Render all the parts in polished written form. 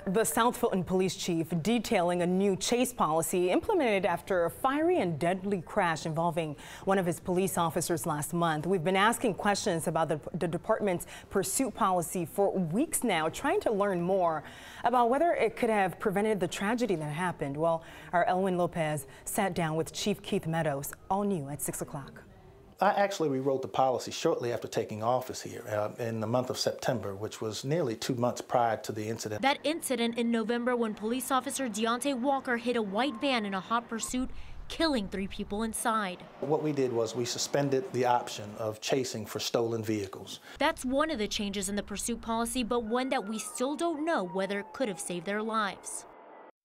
The South Fulton police chief detailing a new chase policy implemented after a fiery and deadly crash involving one of his police officers last month. We've been asking questions about the department's pursuit policy for weeks now, trying to learn more about whether it could have prevented the tragedy that happened. Well, our Elwin Lopez sat down with Chief Keith Meadows, all new at 6 o'clock. I actually rewrote the policy shortly after taking office here in the month of September, which was nearly 2 months prior to the incident. That incident in November when police officer Deontay Walker hit a white van in a hot pursuit, killing 3 people inside. What we did was we suspended the option of chasing for stolen vehicles. That's one of the changes in the pursuit policy, but one that we still don't know whether it could have saved their lives.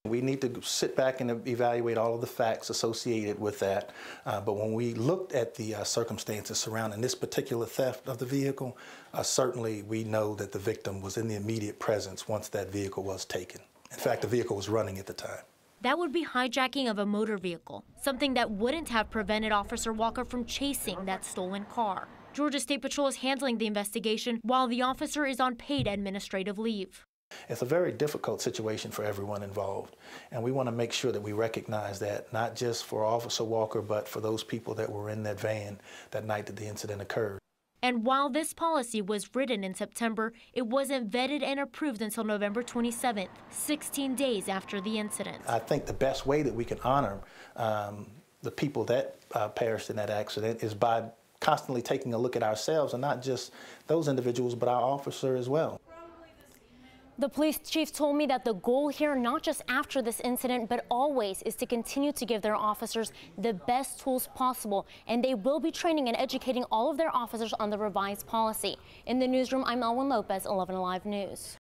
We need to sit back and evaluate all of the facts associated with that. But when we looked at the circumstances surrounding this particular theft of the vehicle, certainly we know that the victim was in the immediate presence once that vehicle was taken. In fact, the vehicle was running at the time. That would be hijacking of a motor vehicle, something that wouldn't have prevented Officer Walker from chasing that stolen car. Georgia State Patrol is handling the investigation while the officer is on paid administrative leave. It's a very difficult situation for everyone involved, and we want to make sure that we recognize that, not just for Officer Walker, but for those people that were in that van that night that the incident occurred. And while this policy was written in September, it wasn't vetted and approved until November 27th, 16 days after the incident. I think the best way that we can honor the people that perished in that accident is by constantly taking a look at ourselves, and not just those individuals, but our officer as well. The police chief told me that the goal here, not just after this incident, but always, is to continue to give their officers the best tools possible. And they will be training and educating all of their officers on the revised policy. In the newsroom, I'm Elwin Lopez, 11 Alive News.